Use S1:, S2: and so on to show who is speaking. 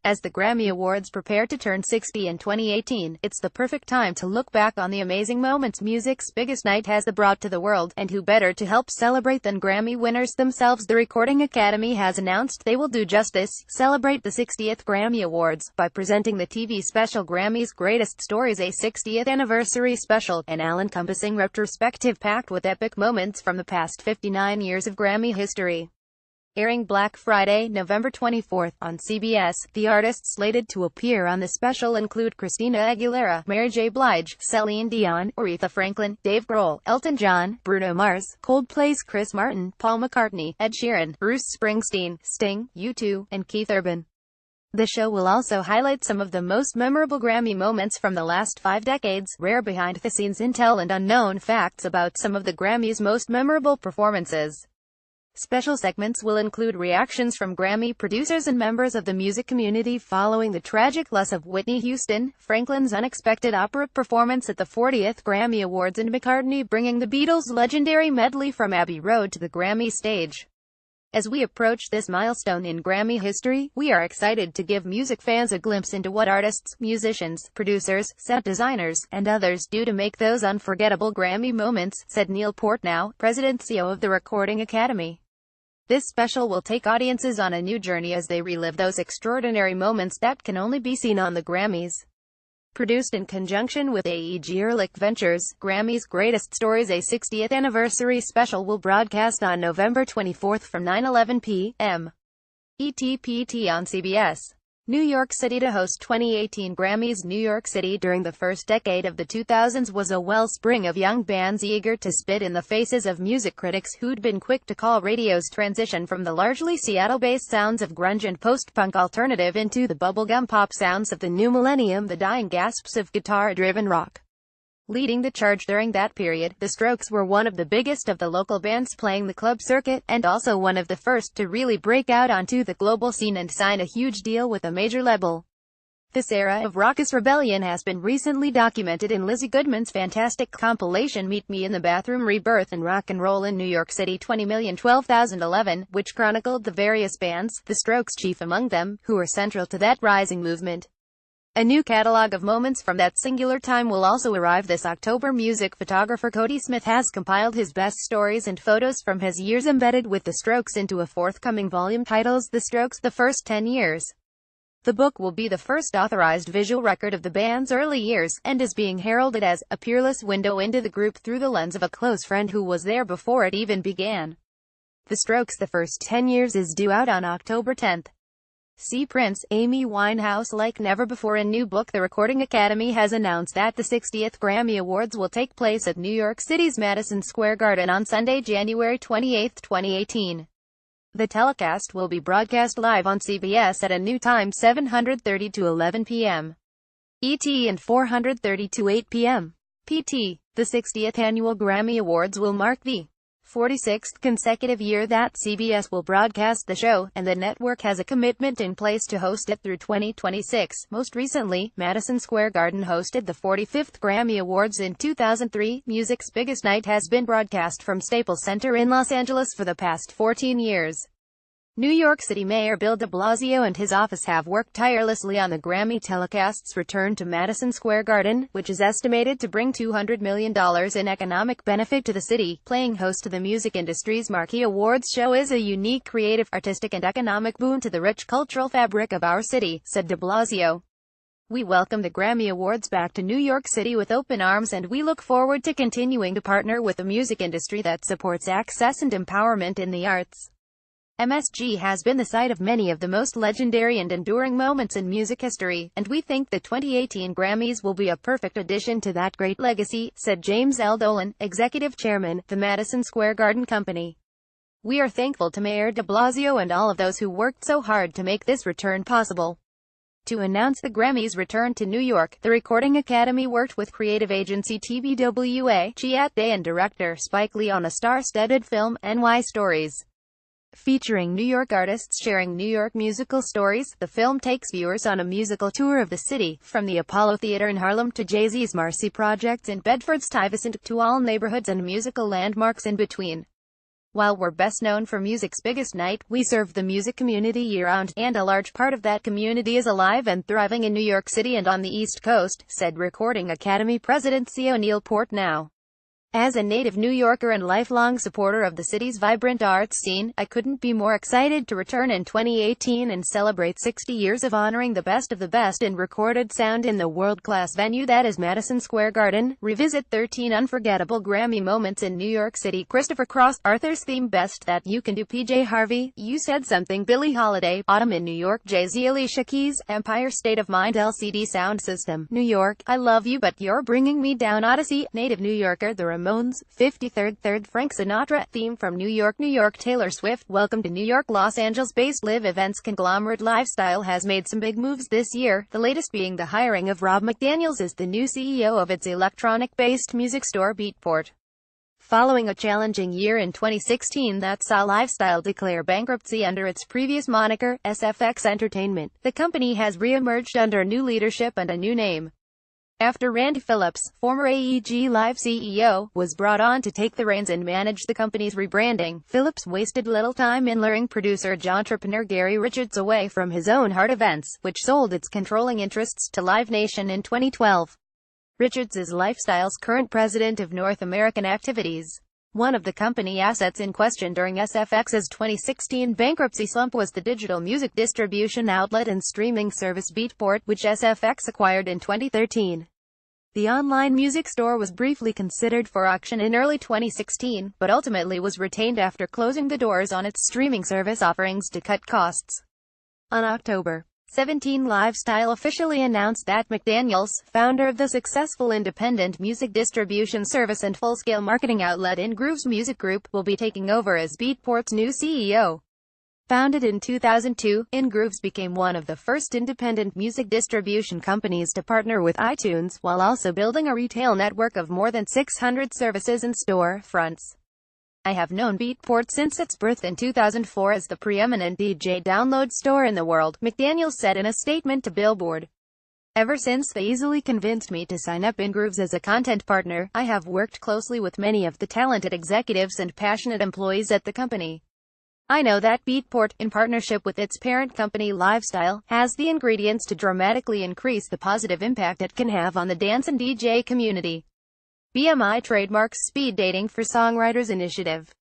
S1: As the Grammy Awards prepare to turn 60 in 2018, it's the perfect time to look back on the amazing moments music's biggest night has brought to the world, and who better to help celebrate than Grammy winners themselves. The Recording Academy has announced they will do just this, celebrate the 60th Grammy Awards, by presenting the TV special Grammy's Greatest Stories, a 60th anniversary special, an all-encompassing retrospective packed with epic moments from the past 59 years of Grammy history. Airing Black Friday, November 24th, on CBS, the artists slated to appear on the special include Christina Aguilera, Mary J. Blige, Celine Dion, Aretha Franklin, Dave Grohl, Elton John, Bruno Mars, Coldplay's Chris Martin, Paul McCartney, Ed Sheeran, Bruce Springsteen, Sting, U2, and Keith Urban. The show will also highlight some of the most memorable Grammy moments from the last 5 decades, rare behind-the-scenes intel and unknown facts about some of the Grammys' most memorable performances. Special segments will include reactions from Grammy producers and members of the music community following the tragic loss of Whitney Houston, Franklin's unexpected opera performance at the 40th Grammy Awards, and McCartney bringing the Beatles' legendary medley from Abbey Road to the Grammy stage. As we approach this milestone in Grammy history, we are excited to give music fans a glimpse into what artists, musicians, producers, set designers, and others do to make those unforgettable Grammy moments, said Neil Portnow, President-CEO of the Recording Academy. This special will take audiences on a new journey as they relive those extraordinary moments that can only be seen on the Grammys. Produced in conjunction with AEG Ehrlich Ventures, Grammy's Greatest Stories, a 60th anniversary special will broadcast on November 24th from 9:11 p.m. ET/PT on CBS. New York City to host 2018 Grammys. New York City during the first decade of the 2000s was a wellspring of young bands eager to spit in the faces of music critics who'd been quick to call radio's transition from the largely Seattle-based sounds of grunge and post-punk alternative into the bubblegum pop sounds of the new millennium, the dying gasps of guitar-driven rock. Leading the charge during that period, the Strokes were one of the biggest of the local bands playing the club circuit, and also one of the first to really break out onto the global scene and sign a huge deal with a major label. This era of raucous rebellion has been recently documented in Lizzie Goodman's fantastic compilation Meet Me in the Bathroom: Rebirth and Rock and Roll in New York City 20,012,011, which chronicled the various bands, the Strokes chief among them, who were central to that rising movement. A new catalog of moments from that singular time will also arrive this October. Music photographer Cody Smith has compiled his best stories and photos from his years embedded with the Strokes into a forthcoming volume titled The Strokes: The First 10 Years. The book will be the first authorized visual record of the band's early years, and is being heralded as a peerless window into the group through the lens of a close friend who was there before it even began. The Strokes: The First 10 Years is due out on October 10th. See Prince, Amy Winehouse like never before in new book. The Recording Academy has announced that the 60th Grammy Awards will take place at New York City's Madison Square Garden on Sunday, January 28, 2018. The telecast will be broadcast live on CBS at a new time, 7:30 to 11 p.m. ET and 4:30 to 8 p.m. PT. The 60th Annual Grammy Awards will mark the 46th consecutive year that CBS will broadcast the show, and the network has a commitment in place to host it through 2026. Most recently, Madison Square Garden hosted the 45th Grammy Awards in 2003. Music's biggest night has been broadcast from Staples Center in Los Angeles for the past 14 years. New York City Mayor Bill de Blasio and his office have worked tirelessly on the Grammy telecast's return to Madison Square Garden, which is estimated to bring $200 million in economic benefit to the city. Playing host to the music industry's marquee awards show is a unique creative, artistic and economic boon to the rich cultural fabric of our city, said de Blasio. We welcome the Grammy Awards back to New York City with open arms, and we look forward to continuing to partner with a music industry that supports access and empowerment in the arts. MSG has been the site of many of the most legendary and enduring moments in music history, and we think the 2018 Grammys will be a perfect addition to that great legacy, said James L. Dolan, executive chairman, the Madison Square Garden Company. We are thankful to Mayor de Blasio and all of those who worked so hard to make this return possible. To announce the Grammys' return to New York, the Recording Academy worked with creative agency TBWA, Chiat Day, and director Spike Lee on a star-studded film, NY Stories. Featuring New York artists sharing New York musical stories, the film takes viewers on a musical tour of the city, from the Apollo Theater in Harlem to Jay-Z's Marcy projects in Bedford-Stuyvesant, to all neighborhoods and musical landmarks in between. While we're best known for music's biggest night, we serve the music community year-round, and a large part of that community is alive and thriving in New York City and on the East Coast, said Recording Academy President C. O'Neill Portnow. As a native New Yorker and lifelong supporter of the city's vibrant arts scene, I couldn't be more excited to return in 2018 and celebrate 60 years of honoring the best of the best in recorded sound in the world-class venue that is Madison Square Garden. Revisit 13 unforgettable Grammy moments in New York City. Christopher Cross, Arthur's theme, Best That You Can Do, PJ Harvey, You Said Something, Billie Holiday, Autumn in New York, Jay-Z, Alicia Keys, Empire State of Mind, LCD Sound System, New York, I Love You But You're Bringing Me Down, Odyssey, Native New Yorker, The Ramones, 53rd, Frank Sinatra, theme from New York, Taylor Swift, Welcome to New York. Los Angeles-based live events conglomerate Lifestyle has made some big moves this year, the latest being the hiring of Rob McDaniels as the new CEO of its electronic-based music store Beatport. Following a challenging year in 2016 that saw Lifestyle declare bankruptcy under its previous moniker, SFX Entertainment, the company has re-emerged under new leadership and a new name. After Randy Phillips, former AEG Live CEO, was brought on to take the reins and manage the company's rebranding, Phillips wasted little time in luring producer and entrepreneur Gary Richards away from his own Heart Events, which sold its controlling interests to Live Nation in 2012. Richards is Lifestyle's current president of North American activities. One of the company assets in question during SFX's 2016 bankruptcy slump was the digital music distribution outlet and streaming service Beatport, which SFX acquired in 2013. The online music store was briefly considered for auction in early 2016, but ultimately was retained after closing the doors on its streaming service offerings to cut costs. On October 17, Lifestyle officially announced that McDaniels, founder of the successful independent music distribution service and full-scale marketing outlet InGrooves Music Group, will be taking over as Beatport's new CEO. Founded in 2002, InGrooves became one of the first independent music distribution companies to partner with iTunes, while also building a retail network of more than 600 services and store fronts. I have known Beatport since its birth in 2004 as the preeminent DJ download store in the world, McDaniels said in a statement to Billboard. Ever since they easily convinced me to sign up InGrooves as a content partner, I have worked closely with many of the talented executives and passionate employees at the company. I know that Beatport, in partnership with its parent company Lifestyle, has the ingredients to dramatically increase the positive impact it can have on the dance and DJ community. BMI trademarks speed dating for songwriters initiative.